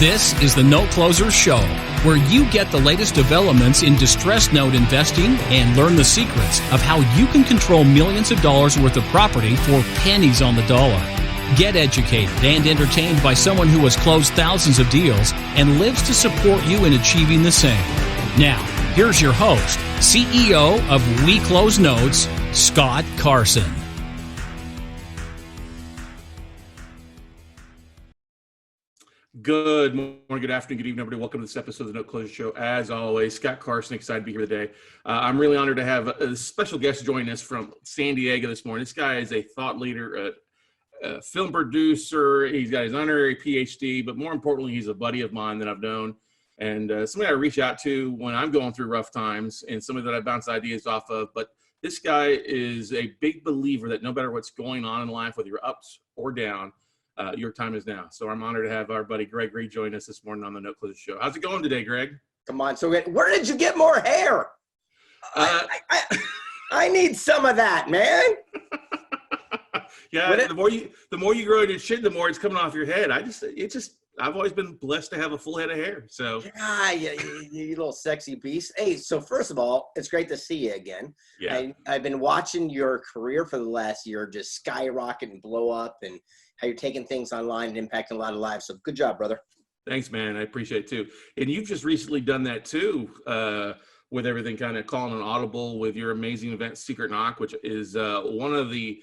This is the Note Closer Show, where you get the latest developments in distressed note investing and learn the secrets of how you can control millions of dollars worth of property for pennies on the dollar. Get educated and entertained by someone who has closed thousands of deals and lives to support you in achieving the same. Now, here's your host, CEO of We Close Notes, Scott Carson. Good morning, good afternoon, good evening, everybody. Welcome to this episode of the Note Closer Show. As always, Scott Carson, excited to be here today. I'm really honored to have a special guest join us from San Diego this morning. This guy is a thought leader, a film producer. He's got his honorary Ph.D., but more importantly, he's a buddy of mine that I've known and somebody I reach out to when I'm going through rough times and somebody that I bounce ideas off of. But this guy is a big believer that no matter what's going on in life, whether you're ups or down, your time is now. So I'm honored to have our buddy Greg Reid join us this morning on the Note Closer Show. How's it going today, Greg? Come on. So where did you get more hair? I need some of that, man. Yeah, the more you grow your chin, the more it's coming off your head. I've always been blessed to have a full head of hair. So yeah, you little sexy beast. Hey, so first of all, it's great to see you again. Yeah. I've been watching your career for the last year just skyrocket and blow up, and how you're taking things online and impacting a lot of lives. So good job, brother. Thanks, man. I appreciate it too. And you've just recently done that too, with everything kind of calling an audible with your amazing event, Secret Knock, which is one of the,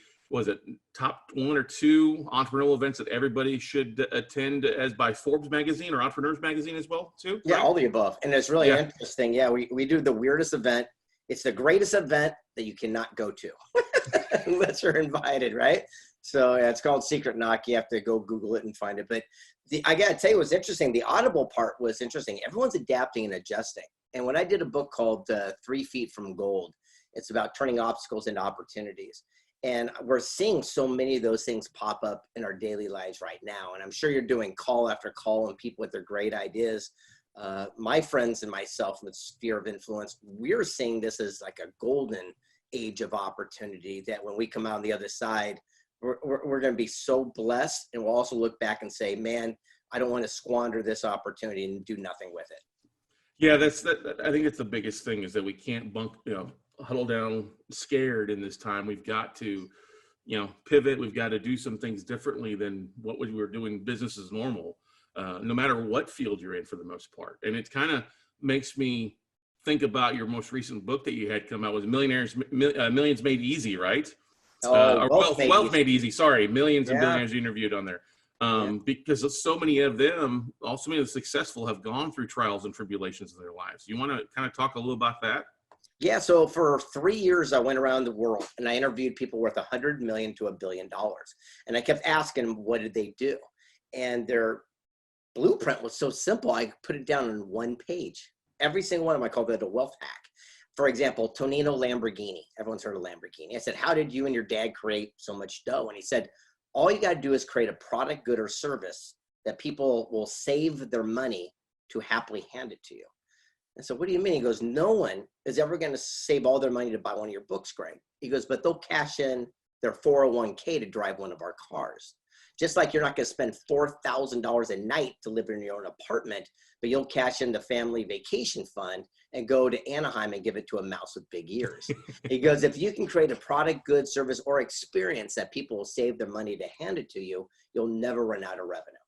top 1 or 2 entrepreneurial events that everybody should attend as by Forbes magazine or Entrepreneurs magazine as well too? Yeah, right? all the above. And it's really interesting. Yeah, we do the weirdest event. It's the greatest event that you cannot go to unless you're invited, right? So yeah, it's called Secret Knock. You have to go Google it and find it. But I got to tell you what's interesting. The audible part was interesting. Everyone's adapting and adjusting. And when I did a book called 3 Feet from Gold, it's about turning obstacles into opportunities. And we're seeing so many of those things pop up in our daily lives right now. And I'm sure you're doing call after call and people with their great ideas. My friends and myself with Sphere of Influence, we're seeing this as like a golden age of opportunity that when we come out on the other side, we're going to be so blessed, and we'll also look back and say, man, I don't want to squander this opportunity and do nothing with it. Yeah, I think it's the biggest thing is that we can't huddle down scared in this time. We've got to, pivot. We've got to do some things differently than what we were doing business as normal, no matter what field you're in for the most part. And it kind of makes me think about your most recent book that you had come out was Millions Made Easy, right? Wealth Made Easy. Sorry, millions and billionaires you interviewed on there. Because so many of them, also many of the successful, have gone through trials and tribulations in their lives. You want to kind of talk a little about that? Yeah. So for 3 years, I went around the world and I interviewed people worth $100 million to $1 billion. And I kept asking them, what did they do? And their blueprint was so simple. I put it down on one page. Every single one of them, I called it a wealth hack. For example, Tonino Lamborghini. Everyone's heard of Lamborghini. I said, how did you and your dad create so much dough? And he said, all you got to do is create a product, good, or service that people will save their money to happily hand it to you. And so what do you mean? He goes, no one is ever going to save all their money to buy one of your books, Greg. He goes, but they'll cash in their 401k to drive one of our cars. Just like you're not going to spend $4,000 a night to live in your own apartment, but you'll cash in the family vacation fund and go to Anaheim and give it to a mouse with big ears. He goes, if you can create a product, good, service, or experience that people will save their money to hand it to you, you'll never run out of revenue.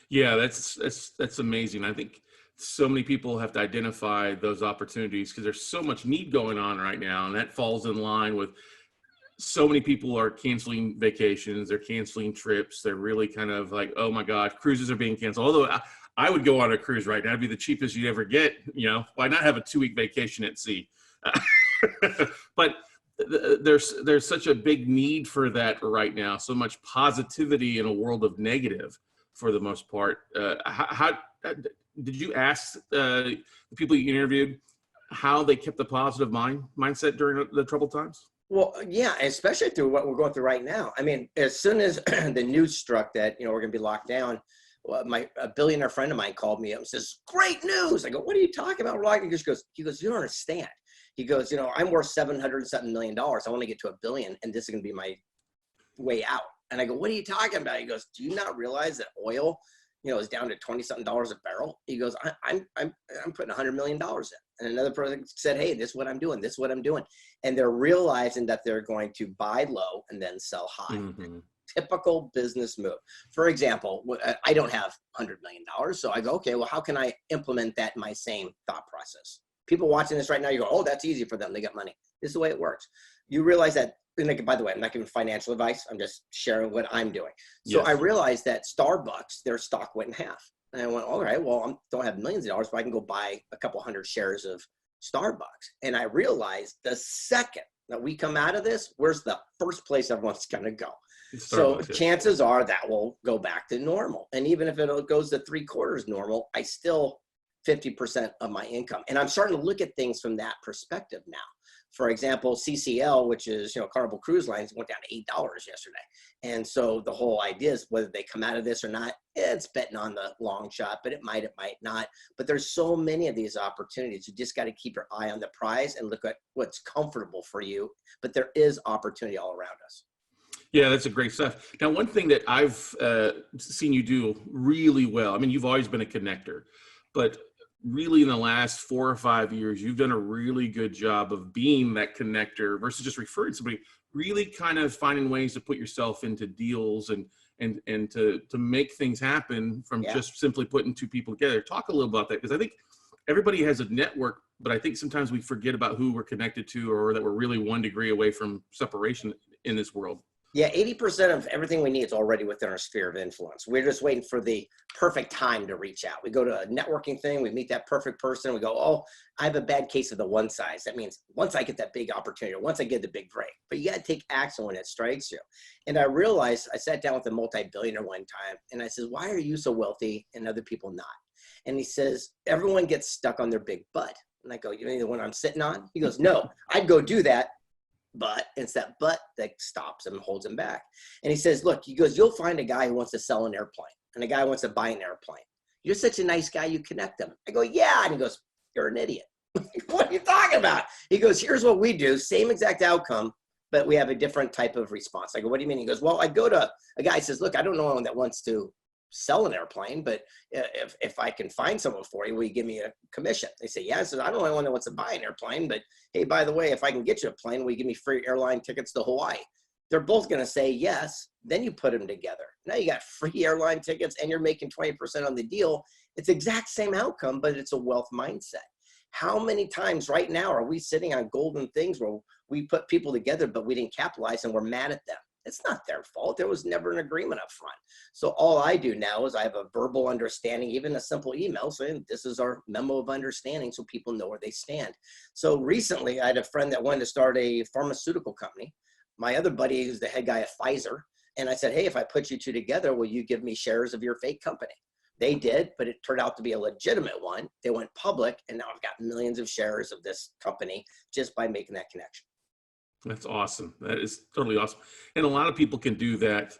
Yeah, that's amazing. I think so many people have to identify those opportunities because there's so much need going on right now, and that falls in line with so many people are canceling vacations, they're canceling trips, they're really kind of like, oh my God, cruises are being canceled. Although I would go on a cruise right now, it'd be the cheapest you'd ever get. Why not have a 2-week vacation at sea? But there's such a big need for that right now, so much positivity in a world of negative for the most part. How did you ask the people you interviewed how they kept the positive mindset during the troubled times? Well, yeah, especially through what we're going through right now. I mean, as soon as the news struck that, we're going to be locked down, a billionaire friend of mine called me up and says, great news. I go, what are you talking about? He goes, you don't understand. He goes, I'm worth $700 million. I want to get to $1 billion, and this is going to be my way out. And I go, what are you talking about? He goes, do you not realize that oil is down to 20 something dollars a barrel. He goes, I'm putting $100 million in. And another person said, hey, this is what I'm doing. This is what I'm doing. And they're realizing that they're going to buy low and then sell high. Mm-hmm. Typical business move. For example, I don't have $100 million. So I go, okay, well, how can I implement that in my same thought process? People watching this right now, you go, oh, that's easy for them. They got money. This is the way it works. You realize that, and by the way, I'm not giving financial advice. I'm just sharing what I'm doing. So yes. I realized that Starbucks, their stock went in half. And I went, all right, well, I don't have millions of dollars, but I can go buy a couple hundred shares of Starbucks. And I realized the second that we come out of this, where's the first place everyone's going to go? So chances are that will go back to normal. And even if it goes to 3/4 normal, I still 50% of my income. And I'm starting to look at things from that perspective now. For example, CCL, which is, Carnival Cruise Lines, went down to $8 yesterday. And so the whole idea is whether they come out of this or not, it's betting on the long shot, but it might not. But there's so many of these opportunities. You just got to keep your eye on the prize and look at what's comfortable for you. But there is opportunity all around us. Yeah, that's a great stuff. Now, one thing that I've seen you do really well, I mean, you've always been a connector, but really in the last 4 or 5 years, you've done a really good job of being that connector versus just referring to somebody, really kind of finding ways to put yourself into deals and to make things happen from just simply putting two people together. Talk a little about that, because I think everybody has a network, but I think sometimes we forget about who we're connected to, or that we're really 1 degree away from separation in this world. Yeah, 80% of everything we need is already within our sphere of influence. We're just waiting for the perfect time to reach out. We go to a networking thing, we meet that perfect person, we go, oh, I have a bad case of the one size. That means once I get that big opportunity, or once I get the big break. But you got to take action when it strikes you. And I realized, I sat down with a multi-billionaire one time, and I said, why are you so wealthy and other people not? And he says, everyone gets stuck on their big butt. And I go, you mean the one I'm sitting on? He goes, no, I'd go do that. But it's that butt that stops him and holds him back. And he says, look, he goes, you'll find a guy who wants to sell an airplane and a guy who wants to buy an airplane. You're such a nice guy, you connect them. I go, yeah. And he goes, you're an idiot. What are you talking about? He goes, here's what we do. Same exact outcome, but we have a different type of response. I go, what do you mean? He goes, well, I go to a guy who says, look, I don't know anyone that wants to sell an airplane, but if I can find someone for you, will you give me a commission? They say, yeah. I said, I don't know anyone that wants to buy an airplane, but hey, by the way, if I can get you a plane, will you give me free airline tickets to Hawaii? They're both going to say yes. Then you put them together. Now you got free airline tickets and you're making 20% on the deal. It's the exact same outcome, but it's a wealth mindset. How many times right now are we sitting on golden things where we put people together, but we didn't capitalize and we're mad at them? It's not their fault. There was never an agreement up front. So all I do now is I have a verbal understanding, even a simple email saying this is our memo of understanding so people know where they stand. So recently I had a friend that wanted to start a pharmaceutical company. My other buddy is the head guy at Pfizer. And I said, hey, if I put you two together, will you give me shares of your fake company? They did, but it turned out to be a legitimate one. They went public, and now I've got millions of shares of this company just by making that connection. That's awesome. That is totally awesome. And a lot of people can do that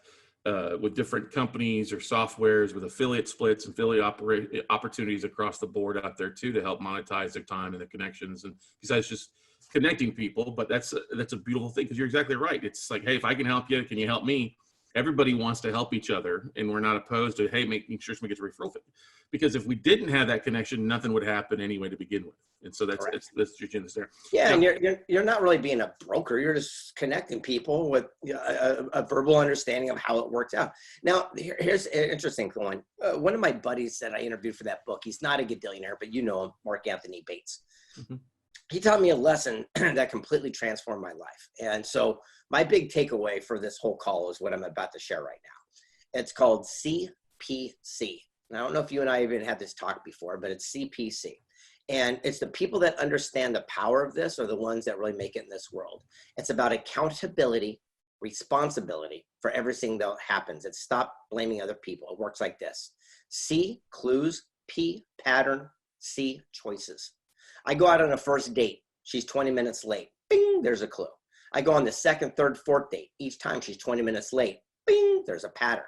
with different companies or softwares with affiliate splits and affiliate opportunities across the board out there too, to help monetize their time and their connections. And besides just connecting people, but that's a beautiful thing, because you're exactly right. It's like, hey, if I can help you, can you help me? Everybody wants to help each other, and we're not opposed to, hey, making sure somebody gets a referral fee. Because if we didn't have that connection, nothing would happen anyway to begin with. And so that's your genius there. Yeah, now, and you're not really being a broker. You're just connecting people with a verbal understanding of how it works out. Now, here's an interesting one. One of my buddies that I interviewed for that book, he's not a gadillionaire, but you know him, Mark Anthony Bates. Mm-hmm. He taught me a lesson that completely transformed my life. And so my big takeaway for this whole call is what I'm about to share right now. It's called CPC. And I don't know if you and I even had this talk before, but it's CPC. And it's the people that understand the power of this are the ones that really make it in this world. It's about accountability, responsibility for everything that happens. It's stop blaming other people. It works like this. C, clues. P, pattern. C, choices. I go out on a first date. She's 20 minutes late. Bing, there's a clue. I go on the second, third, fourth date. Each time she's 20 minutes late. Bing, there's a pattern.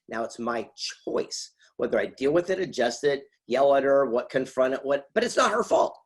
Now it's my choice, whether I deal with it, adjust it, yell at her, confront it, but it's not her fault.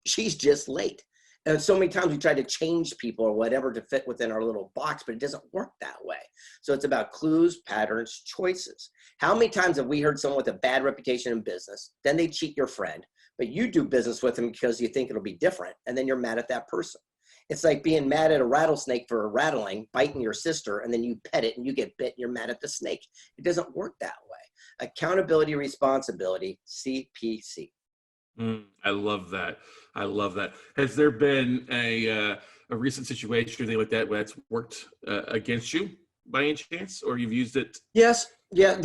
She's just late. And so many times we try to change people or whatever to fit within our little box, but it doesn't work that way. So it's about clues, patterns, choices. How many times have we heard someone with a bad reputation in business, then they cheat your friend, but you do business with them because you think it'll be different, and then you're mad at that person. It's like being mad at a rattlesnake for rattling, biting your sister, and then you pet it and you get bit and you're mad at the snake. It doesn't work that way. Accountability, responsibility, CPC. I love that. I love that. Has there been a recent situation or anything like that that's worked against you by any chance, or you've used it? Yes. Yeah.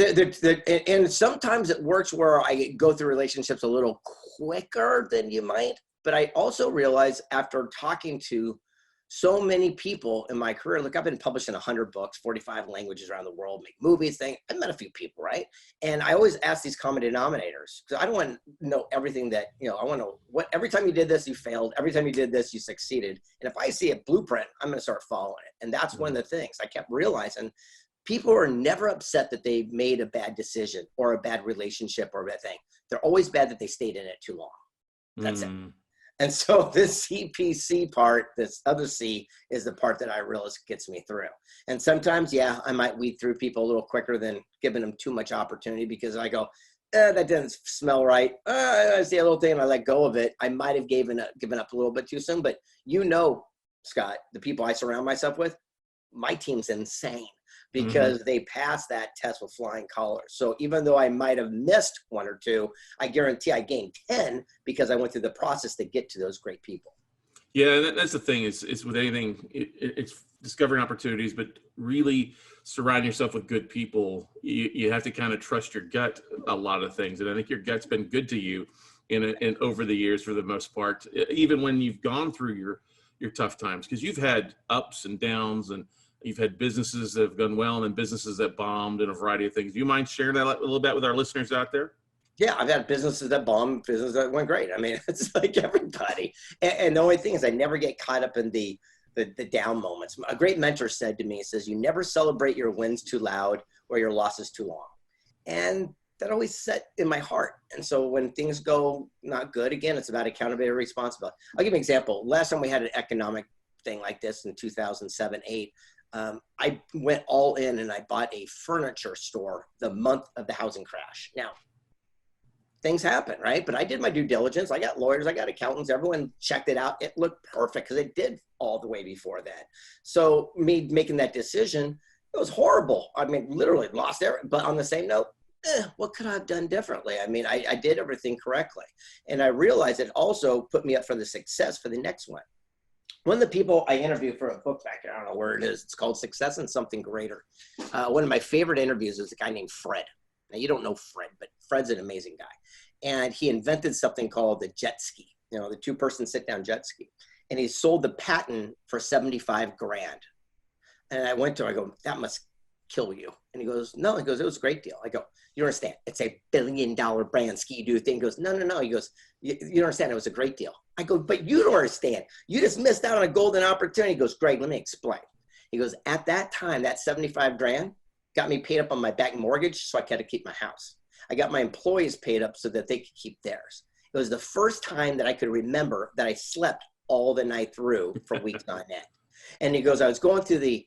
And sometimes it works where I go through relationships a little quicker than you might. But I also realize after talking to so many people in my career, look, I've been published in 100 books, 45 languages around the world, make movies, I've met a few people, right? And I always ask these common denominators, because I don't want to know everything that, I want to know what, every time you did this, you failed. Every time you did this, you succeeded. And if I see a blueprint, I'm going to start following it. And that's one of the things I kept realizing. People are never upset that they made a bad decision or a bad relationship or a bad thing. They're always bad that they stayed in it too long. That's it. And so this CPC part, this other C, is the part that I realize gets me through. And sometimes, yeah, I might weed through people a little quicker than giving them too much opportunity, because I go, that didn't smell right. I see a little thing and I let go of it. I might have given up a little bit too soon, but Scott, the people I surround myself with, my team's insane, because they pass that test with flying colors. So even though I might have missed one or two, I guarantee I gained 10 because I went through the process to get to those great people. Yeah, that's the thing is with anything, it's discovering opportunities, but really surrounding yourself with good people. You have to kind of trust your gut a lot of things. And I think your gut's been good to you in over the years for the most part, even when you've gone through your tough times, because you've had ups and downs, and you've had businesses that have done well and then businesses that bombed, and a variety of things. Do you mind sharing that a little bit with our listeners out there? Yeah, I've had businesses that bombed, businesses that went great. I mean, it's like everybody. And the only thing is I never get caught up in the down moments. A great mentor said to me, he says, you never celebrate your wins too loud or your losses too long. And that always set in my heart. And so when things go not good, again, it's about accountability and responsibility. I'll give you an example. Last time we had an economic thing like this in 2007, 8, I went all in and I bought a furniture store the month of the housing crash. Now, things happen, right? But I did my due diligence. I got lawyers, I got accountants, everyone checked it out. It looked perfect because it did all the way before that. So me making that decision, it was horrible. I mean, literally lost everything. But on the same note, what could I have done differently? I mean, I did everything correctly. And I realized it also put me up for the success for the next one. One of the people I interviewed for a book back there, I don't know where it is, it's called Success and Something Greater. One of my favorite interviews is a guy named Fred. Now, you don't know Fred, but Fred's an amazing guy. And he invented something called the jet ski, the two-person sit-down jet ski. And he sold the patent for $75 grand. And I went to him, I go, that must kill you. And he goes, no, it was a great deal. I go, you don't understand. It's a billion-dollar brand ski-doo thing. He goes, no. He goes, you don't understand. It was a great deal. I go, but you don't understand. You just missed out on a golden opportunity. He goes, Greg, let me explain. He goes, at that time, that 75 grand got me paid up on my back mortgage, so I had to keep my house. I got my employees paid up so that they could keep theirs. It was the first time that I could remember that I slept all the night through for weeks on end. And he goes, I was going through the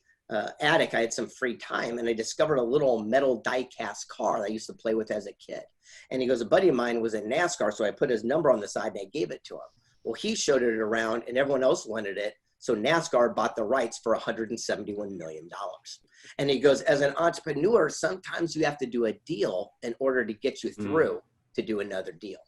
attic, I had some free time, and I discovered a little metal die-cast car that I used to play with as a kid. And he goes, a buddy of mine was in NASCAR, so I put his number on the side and I gave it to him. Well, he showed it around and everyone else wanted it. So NASCAR bought the rights for $171 million. And he goes, as an entrepreneur, sometimes you have to do a deal in order to get you through to do another deal.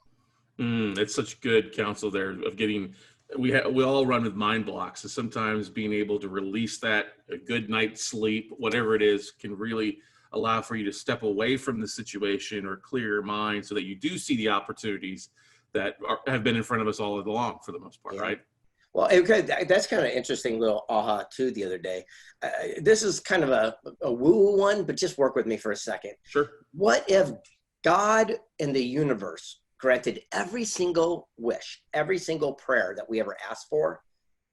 That's such good counsel there of getting, we all run with mind blocks. And sometimes being able to release that, a good night's sleep, whatever it is, can really allow for you to step away from the situation or clear your mind so that you do see the opportunities that have been in front of us all along for the most part, right? Well, that's kind of interesting little aha too the other day. This is kind of a woo one, but just work with me for a second. Sure. What if God and the universe granted every single wish, every single prayer that we ever asked for,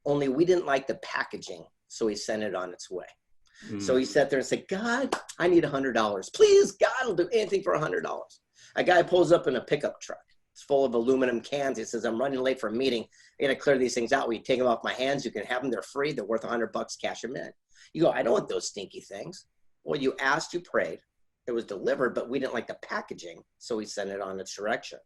only we didn't like the packaging, so he sent it on its way. So he sat there and said, God, I need $100. Please, God will do anything for $100. A guy pulls up in a pickup truck, It's full of aluminum cans. He says, I'm running late for a meeting. I got to clear these things out. We take them off my hands. You can have them. They're free. They're worth $100. Cash them in. You go, I don't want those stinky things. Well, you asked, you prayed. It was delivered, but we didn't like the packaging. So we sent it on its direction.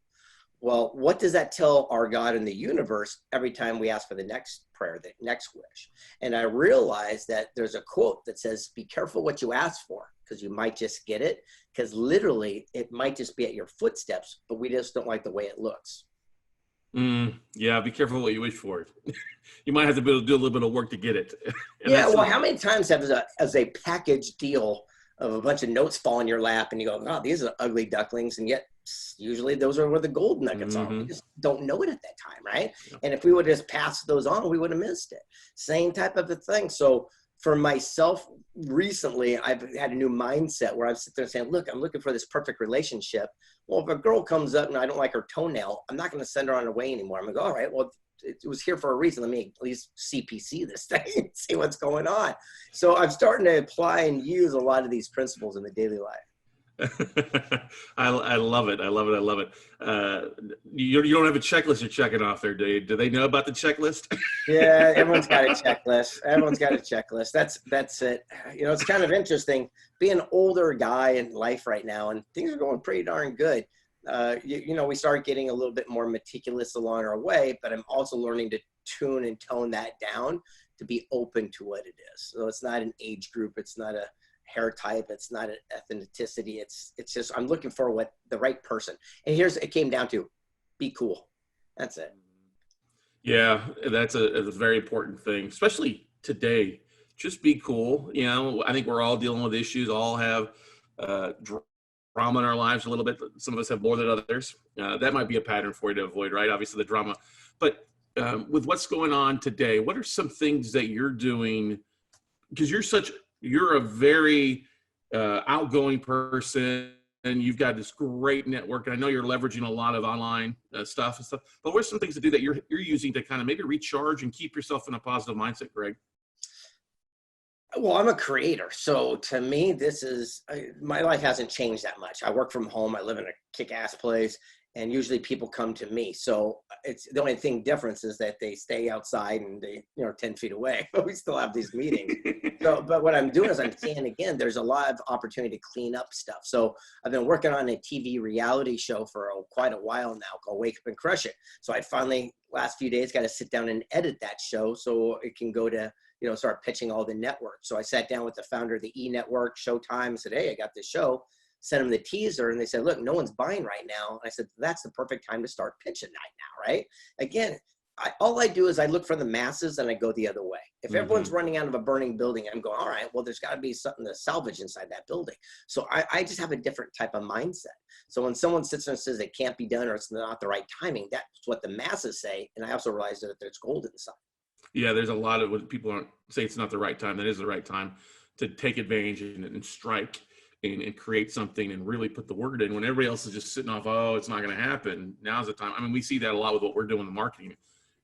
Well, what does that tell our God in the universe every time we ask for the next prayer, the next wish? And I realized that there's a quote that says, be careful what you ask for, because you might just get it, because literally it might just be at your footsteps, but we just don't like the way it looks. Yeah, be careful what you wish for. You might have to do a little bit of work to get it. Yeah, well, how many times as a package deal of a bunch of notes fall in your lap and you go, oh, these are ugly ducklings, and yet usually those are where the gold nuggets are. We just don't know it at that time, right? Yeah. And if we would just pass those on, we would have missed it. Same type of a thing. So for myself, recently, I've had a new mindset where I'm sitting there saying, look, I'm looking for this perfect relationship. Well, if a girl comes up and I don't like her toenail, I'm not going to send her on her way anymore. I'm going to go, all right, well, it was here for a reason. Let me at least CPC this thing and see what's going on. So I'm starting to apply and use a lot of these principles in the daily life. I love it. I love it. I love it. You don't have a checklist you're checking off there, do you? Do they know about the checklist? Yeah, everyone's got a checklist. Everyone's got a checklist. That's it. You know, it's kind of interesting being an older guy in life right now, and things are going pretty darn good. You know, we start getting a little bit more meticulous along our way, but I'm also learning to tune and tone that down to be open to what it is. So it's not an age group. It's not a hair type. It's not an ethnicity. It's just, I'm looking for what the right person. And it came down to be cool. That's it. Yeah, that's a very important thing, especially today. Just be cool. You know, I think we're all dealing with issues, all have drama in our lives a little bit. Some of us have more than others. That might be a pattern for you to avoid, right? Obviously the drama. But with what's going on today, what are some things that you're doing? Because you're a very outgoing person, and you've got this great network. And I know you're leveraging a lot of online stuff and stuff. But what are some things to do that you're using to kind of maybe recharge and keep yourself in a positive mindset, Greg? Well, I'm a creator. So to me, this is, my life hasn't changed that much. I work from home. I live in a kick-ass place, and usually people come to me. So it's the only thing difference is that they stay outside and they, 10 feet away, but we still have these meetings. But what I'm doing is I'm seeing, again, there's a lot of opportunity to clean up stuff. So I've been working on a TV reality show for quite a while now called Wake Up and Crush It. So I finally, last few days, got to sit down and edit that show so it can go to, start pitching all the networks. So I sat down with the founder of the E! Network, Showtime, and said, hey, I got this show. Sent them the teaser, and they said, look, no one's buying right now. And I said, that's the perfect time to start pitching right now, right? Again, all I do is I look for the masses and I go the other way. If everyone's running out of a burning building, I'm going, all right, well, there's got to be something to salvage inside that building. So I just have a different type of mindset. So when someone sits there and says it can't be done or it's not the right timing, that's what the masses say. And I also realize that there's gold inside. Yeah, there's a lot of what people aren't say it's not the right time. That is the right time to take advantage and strike and create something and really put the word in when everybody else is just sitting off, oh, it's not going to happen. Now's the time. I mean, we see that a lot with what we're doing in marketing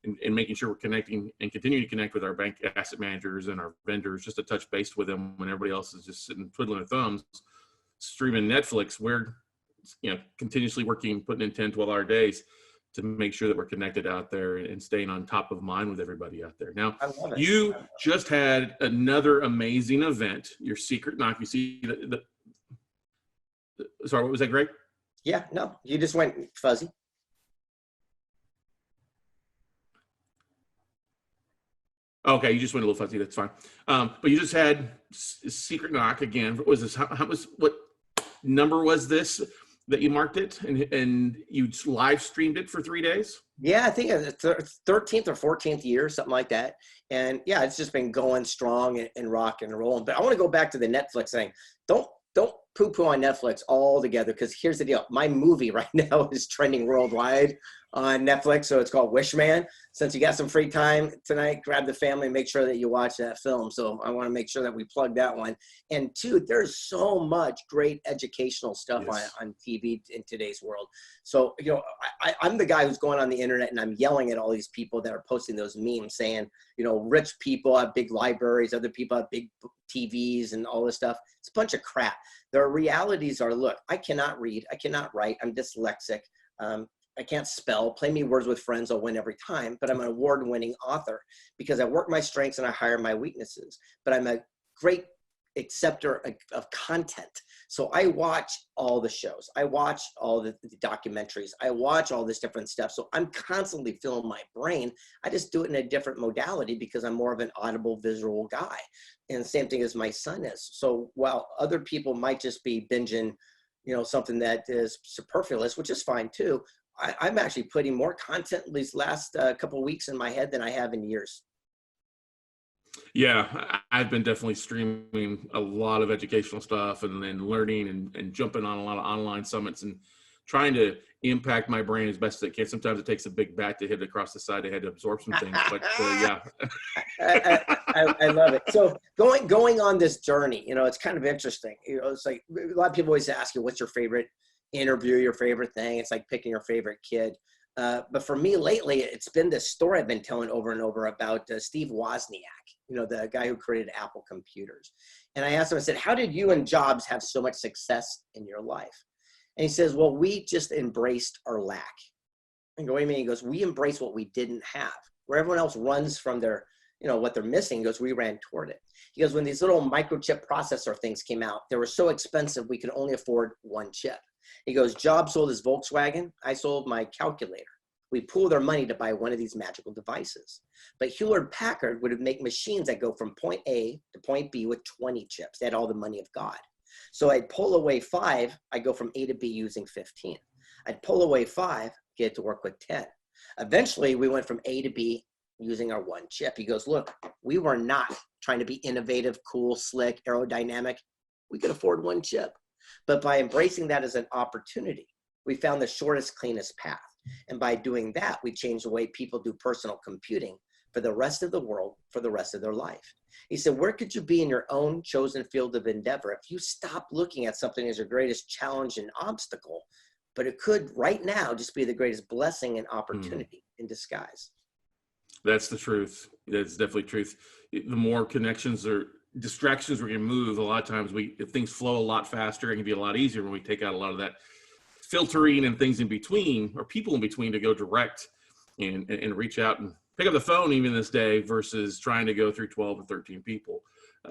and making sure we're connecting and continuing to connect with our bank asset managers and our vendors just to touch base with them when everybody else is just sitting twiddling their thumbs, streaming Netflix. We're continuously working, putting in 10, 12-hour days to make sure that we're connected out there and staying on top of mind with everybody out there. Now, you just had another amazing event, your Secret Knock. You see sorry, what was that, Greg? Yeah, no, you just went fuzzy. Okay, you just went a little fuzzy. That's fine. But you just had Secret Knock again. What was this? What number was this that you marked it and you live streamed it for 3 days? Yeah, I think it's 13th or 14th year, something like that. And yeah, it's just been going strong and rock and rolling. But I want to go back to the Netflix thing. Don't poo-poo on Netflix altogether, because here's the deal. My movie right now is trending worldwide on Netflix, so it's called Wishman. Since you got some free time tonight, grab the family and make sure that you watch that film. So I want to make sure that we plug that one. And two, there's so much great educational stuff on TV in today's world. So, I'm the guy who's going on the internet and I'm yelling at all these people that are posting those memes saying, rich people have big libraries, other people have big TVs and all this stuff. It's a bunch of crap. The realities are, look, I cannot read, I cannot write, I'm dyslexic. I can't spell, play me words with friends, I'll win every time, but I'm an award-winning author because I work my strengths and I hire my weaknesses. But I'm a great acceptor of content. So I watch all the shows. I watch all the documentaries. I watch all this different stuff. So I'm constantly filling my brain. I just do it in a different modality because I'm more of an audible visual guy. And the same thing as my son is. So while other people might just be binging, something that is superfluous, which is fine too, I'm actually putting more content these last couple of weeks in my head than I have in years. Yeah, I've been definitely streaming a lot of educational stuff and then learning and jumping on a lot of online summits and trying to impact my brain as best as it can. Sometimes it takes a big bat to hit across the side of the head to absorb some things, but yeah. I love it. So going on this journey, it's kind of interesting. It's like a lot of people always ask you, what's your favorite interview, your favorite thing? It's like picking your favorite kid. But for me lately, it's been this story I've been telling over and over about Steve Wozniak, the guy who created Apple computers. And I asked him, I said, how did you and Jobs have so much success in your life? And he says, well, we just embraced our lack. I go, what do you mean? He goes, we embrace what we didn't have. Where everyone else runs from their, what they're missing, he goes, we ran toward it. He goes, when these little microchip processor things came out, they were so expensive, we could only afford one chip. He goes, Jobs sold his Volkswagen. I sold my calculator. We pooled our money to buy one of these magical devices. But Hewlett-Packard would make machines that go from point A to point B with 20 chips. They had all the money of God. So I'd pull away 5. I'd go from A to B using 15. I'd pull away 5, get it to work with 10. Eventually, we went from A to B using our one chip. He goes, look, we were not trying to be innovative, cool, slick, aerodynamic. We could afford one chip. But by embracing that as an opportunity, we found the shortest, cleanest path. And by doing that, we changed the way people do personal computing for the rest of the world, for the rest of their life. He said, where could you be in your own chosen field of endeavor if you stop looking at something as your greatest challenge and obstacle, but it could right now just be the greatest blessing and opportunity in disguise. That's the truth. That's definitely truth. The more connections or distractions we remove, a lot of times if things flow a lot faster, it can be a lot easier when we take out a lot of that filtering and things in between, or people in between, to go direct and reach out and pick up the phone even this day versus trying to go through 12 or 13 people.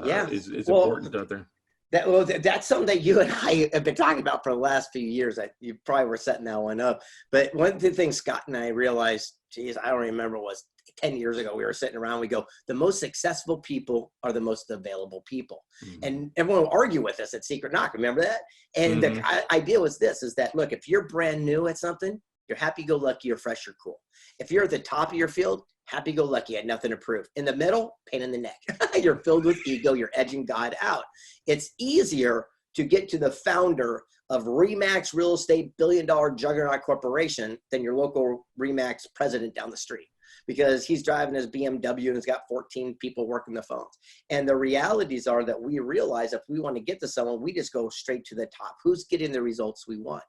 Is important out there. That's something that you and I have been talking about for the last few years. You probably were setting that one up. But one of the things Scott and I realized, I don't remember, it was 10 years ago, we were sitting around, we go, the most successful people are the most available people. Mm-hmm. And everyone will argue with us at Secret Knock. Remember that? And the idea was this, is that, look, if you're brand new at something, you're happy-go-lucky, you're fresh, you're cool. If you're at the top of your field, happy-go-lucky, had nothing to prove. In the middle, pain in the neck. You're filled with ego, you're edging God out. It's easier to get to the founder of Remax Real Estate billion-dollar juggernaut corporation than your local Remax president down the street, because he's driving his BMW and he's got 14 people working the phones. And the realities are that we realize if we want to get to someone, we just go straight to the top. Who's getting the results we want?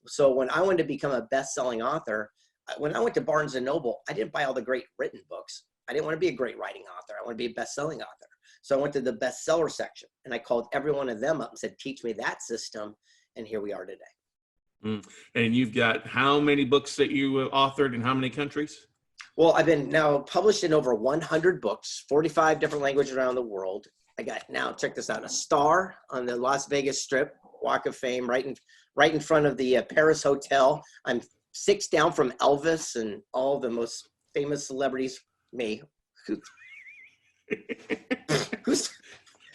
So when I wanted to become a best-selling author, when I went to Barnes & Noble, I didn't buy all the great written books. I didn't want to be a great writing author. I want to be a best-selling author. So I went to the bestseller section and I called every one of them up and said, teach me that system. And here we are today. And you've got how many books that you have authored in how many countries? Well, I've been now published in over 100 books, 45 different languages around the world. I got, now check this out, a star on the Las Vegas Strip, Walk of Fame, right in front of the Paris Hotel. I'm 6 down from Elvis and all the most famous celebrities. Me.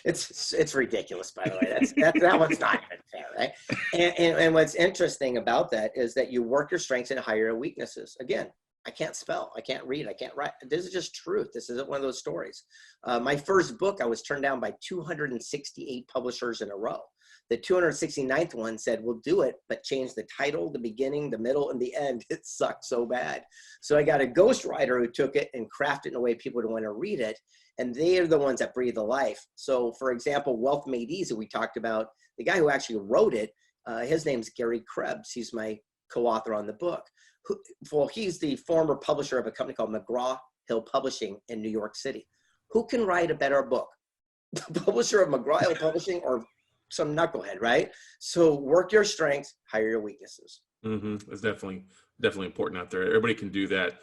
It's ridiculous, by the way. That one's not even fair, right? And what's interesting about that is that you work your strengths and hire your weaknesses. Again, I can't spell, I can't read, I can't write. This is just truth. This isn't one of those stories. My first book, I was turned down by 268 publishers in a row. The 269th one said, we'll do it, but change the title, the beginning, the middle, and the end. It sucked so bad. So I got a ghostwriter who took it and crafted it in a way people would want to read it. And they are the ones that breathe the life. So for example, Wealth Made Easy, we talked about, the guy who actually wrote it, his name's Gary Krebs. He's my co-author on the book. Well, he's the former publisher of a company called McGraw-Hill Publishing in New York City. Who can write a better book? The publisher of McGraw-Hill Publishing or some knucklehead, right? So work your strengths, hire your weaknesses. That's definitely definitely important out there. Everybody can do that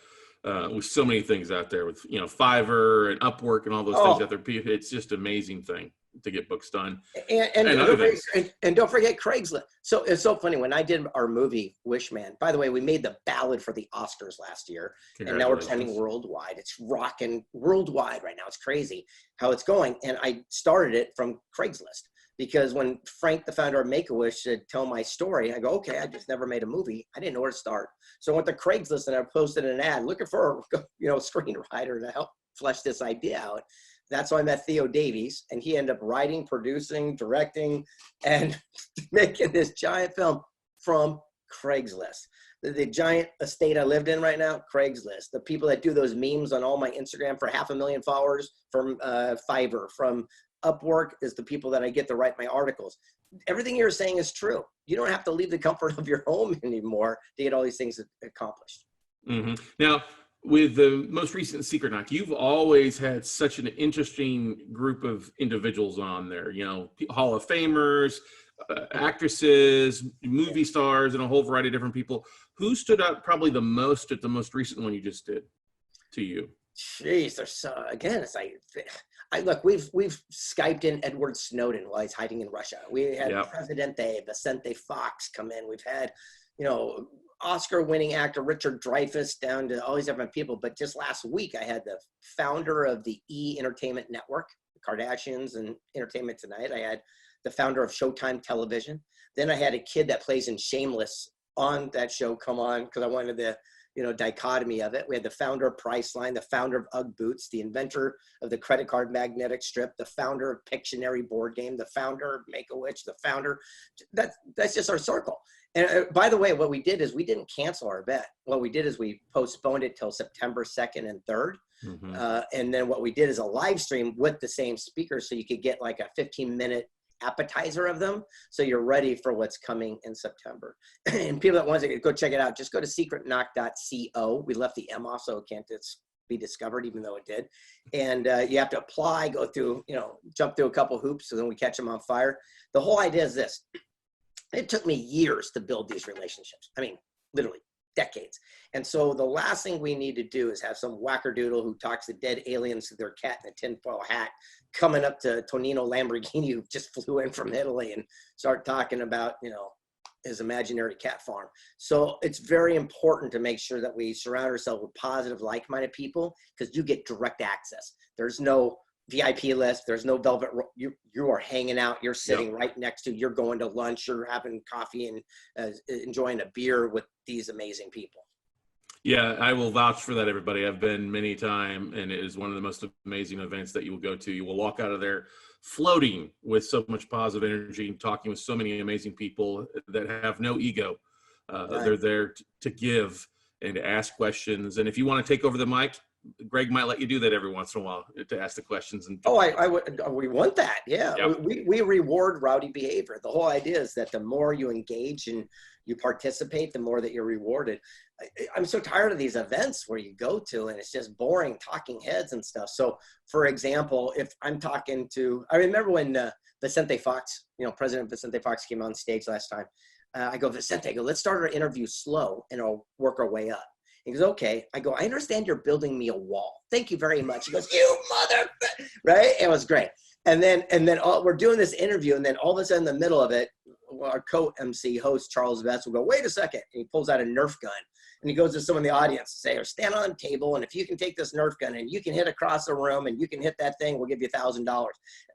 with so many things out there with, Fiverr and Upwork and all those things out there. It's just an amazing thing to get books done. And don't forget Craigslist. So it's so funny when I did our movie Wishman. By the way, we made the ballot for the Oscars last year, and now we're trending worldwide. It's rocking worldwide right now. It's crazy how it's going. And I started it from Craigslist because when Frank, the founder of Make-A-Wish, said, "Tell my story," I go, "Okay, I just never made a movie. I didn't know where to start." So I went to Craigslist and I posted an ad looking for a screenwriter to help flesh this idea out. That's how I met Theo Davies, and he ended up writing, producing, directing, and making this giant film from Craigslist. The giant estate I lived in right now, Craigslist. The people that do those memes on all my Instagram for 500,000 followers from Fiverr, from Upwork, is the people that I get to write my articles. Everything you're saying is true. You don't have to leave the comfort of your home anymore to get all these things accomplished. Mm-hmm. Now, with the most recent Secret Knock, you've always had such an interesting group of individuals on there, Hall of Famers, actresses, movie stars, and a whole variety of different people. Who stood out probably the most at the most recent one you just did to you? Jeez, there's again, it's like, look, we've Skyped in Edward Snowden while he's hiding in Russia. We had Presidente Vicente Fox come in. We've had, Oscar-winning actor Richard Dreyfuss, down to all these different people. But just last week, I had the founder of the E! Entertainment Network, the Kardashians and Entertainment Tonight. I had the founder of Showtime Television. Then I had a kid that plays in Shameless on that show come on because I wanted the dichotomy of it. We had the founder of Priceline, the founder of UGG Boots, the inventor of the credit card magnetic strip, the founder of Pictionary board game, the founder of Make-A-Wish, the founder. That's just our circle. And by the way, what we did is we didn't cancel our event. What we did is we postponed it till September 2nd and 3rd. Mm-hmm. And then what we did is a live stream with the same speakers, so you could get like a 15-minute appetizer of them, so you're ready for what's coming in September. And people that want to go check it out, just go to secretknock.co. We left the M off, so it can't be discovered, even though it did. And you have to apply, go through, jump through a couple hoops, so then we catch them on fire. The whole idea is this. It took me years to build these relationships. I mean, literally decades. And so the last thing we need to do is have some wackerdoodle who talks to dead aliens to their cat in a tinfoil hat coming up to Tonino Lamborghini, who just flew in from Italy, and start talking about, his imaginary cat farm. So it's very important to make sure that we surround ourselves with positive, like-minded people, because you get direct access. There's no VIP list. There's no velvet. You are hanging out. You're sitting right next to. You're going to lunch. You're having coffee and enjoying a beer with these amazing people. Yeah, I will vouch for that, everybody. I've been many times, and it is one of the most amazing events that you will go to. You will walk out of there floating with so much positive energy and talking with so many amazing people that have no ego. They're there to give and to ask questions. And if you want to take over the mic, Greg might let you do that every once in a while to ask the questions. And I would. We want that. Yeah. Yep. We reward rowdy behavior. The whole idea is that the more you engage and you participate, the more that you're rewarded. I'm so tired of these events where you go to and it's just boring talking heads and stuff. So, for example, if I'm talking to, I remember when Vicente Fox, President Vicente Fox came on stage last time. I go, Vicente, let's start our interview slow and I'll work our way up. He goes, okay. I go, I understand you're building me a wall. Thank you very much. He goes, you mother, right? It was great. And then we're doing this interview, and then all of a sudden in the middle of it, our co-MC host, Charles Vest, will go, wait a second. And he pulls out a Nerf gun, and he goes to someone in the audience and say, stand on the table, and if you can take this Nerf gun and you can hit across the room and you can hit that thing, we'll give you $1,000. And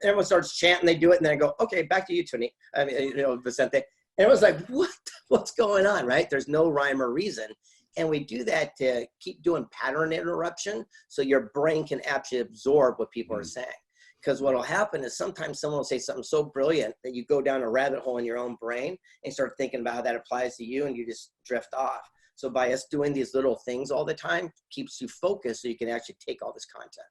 everyone starts chanting, they do it, and then I go, okay, back to you, Tony. Vicente. And it was like, what's going on, right? There's no rhyme or reason. And we do that to keep doing pattern interruption so your brain can actually absorb what people are saying. Because what will happen is sometimes someone will say something so brilliant that you go down a rabbit hole in your own brain and start thinking about how that applies to you, and you just drift off. So by us doing these little things all the time keeps you focused so you can actually take all this content.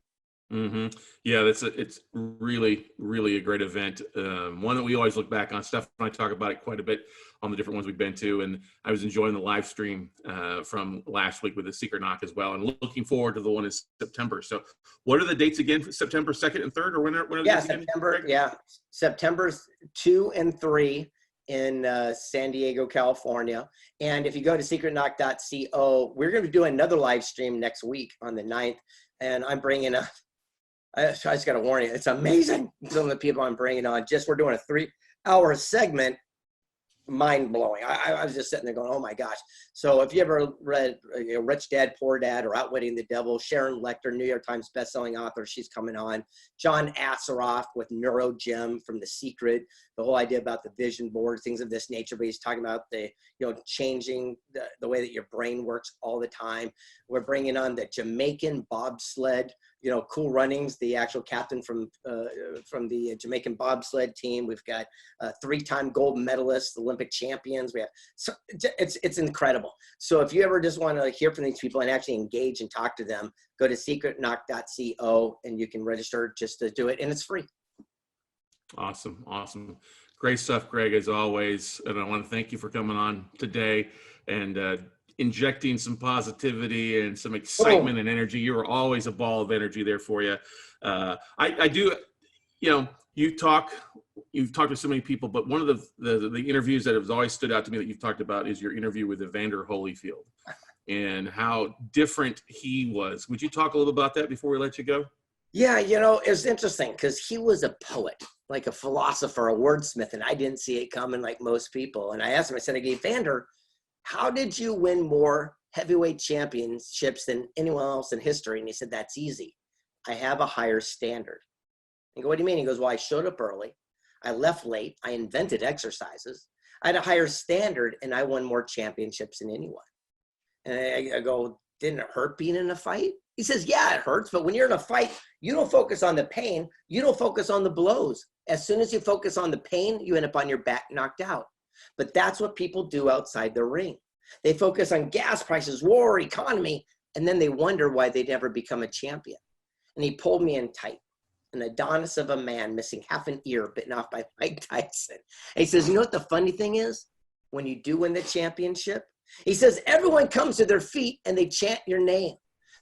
Mm-hmm. Yeah, it's really, really a great event. One that we always look back on. Steph and I talk about it quite a bit on the different ones we've been to, and I was enjoying the live stream from last week with the Secret Knock as well, and looking forward to the one in September. So, what are the dates again? For September 2nd and 3rd, or when are the dates again? September 2 and 3 in San Diego, California. And if you go to secretknock.co, we're going to do another live stream next week on the 9th. And I'm bringing I just got to warn you, it's amazing. Some of the people I'm bringing on, we're doing a 3-hour segment. Mind blowing. I was just sitting there going, oh my gosh. So if you ever read Rich Dad, Poor Dad or Outwitting the Devil, Sharon Lecter, New York Times bestselling author, she's coming on. John Asseroff with Neuro Gym from The Secret, the whole idea about the vision board, things of this nature, but he's talking about the, changing the way that your brain works all the time. We're bringing on the Jamaican bobsled, Cool Runnings, the actual captain from the Jamaican bobsled team. We've got 3-time gold medalists, Olympic champions. It's incredible. So if you ever just want to hear from these people and actually engage and talk to them, go to secretknock.co and you can register just to do it, and it's free. Awesome. Great stuff, Greg, as always. And I want to thank you for coming on today and injecting some positivity and some excitement and energy. You were always a ball of energy there for you. I do, you've talked to so many people, but one of the interviews that has always stood out to me that you've talked about is your interview with Evander Holyfield and how different he was. Would you talk a little about that before we let you go? Yeah, it's interesting because he was a poet, like a philosopher, a wordsmith, and I didn't see it coming like most people. And I asked him, I said, Evander, how did you win more heavyweight championships than anyone else in history? And he said, that's easy. I have a higher standard. I go, what do you mean? He goes, well, I showed up early. I left late. I invented exercises. I had a higher standard and I won more championships than anyone. And I go, didn't it hurt being in a fight? He says, yeah, it hurts. But when you're in a fight, you don't focus on the pain. You don't focus on the blows. As soon as you focus on the pain, you end up on your back knocked out. But that's what people do outside the ring. They focus on gas prices, war, economy, and then they wonder why they never become a champion. And he pulled me in tight, an Adonis of a man missing half an ear bitten off by Mike Tyson. And he says, you know what the funny thing is? When you do win the championship, he says, everyone comes to their feet and they chant your name.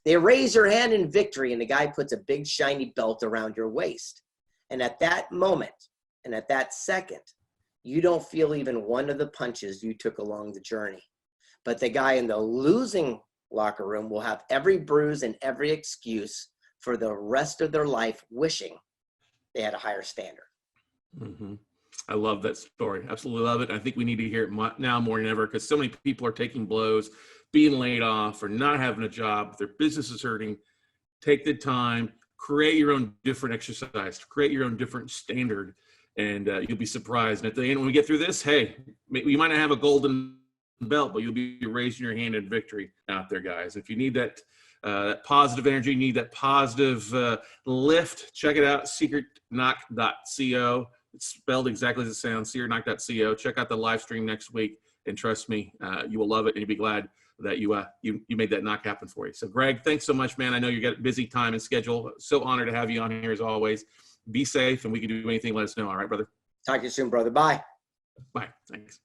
They raise your hand in victory and the guy puts a big shiny belt around your waist. And at that moment, and at that second, you don't feel even one of the punches you took along the journey. But the guy in the losing locker room will have every bruise and every excuse for the rest of their life wishing they had a higher standard. Mm-hmm. I love that story. Absolutely love it. I think we need to hear it now more than ever because so many people are taking blows, being laid off or not having a job. Their business is hurting. Take the time, create your own different exercise, create your own different standard. And you'll be surprised. And at the end, when we get through this, hey, you might not have a golden belt, but you'll be raising your hand in victory out there, guys. If you need that positive energy, you need that positive lift, check it out, secretknock.co. It's spelled exactly as it sounds, secretknock.co. Check out the live stream next week, and trust me, you will love it, and you'll be glad that you made that knock happen for you. So, Greg, thanks so much, man. I know you got a busy time and schedule. So honored to have you on here as always. Be safe, and we can do anything. Let us know. All right, brother. Talk to you soon, brother. Bye. Bye. Thanks.